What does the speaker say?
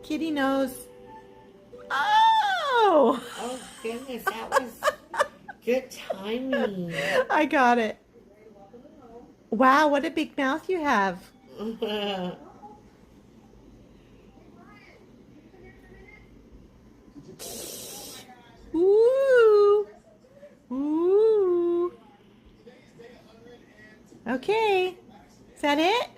Kitty nose. Oh! Oh goodness, that was good timing. I got it. Wow, what a big mouth you have. Ooh. Ooh. Okay. Is that it?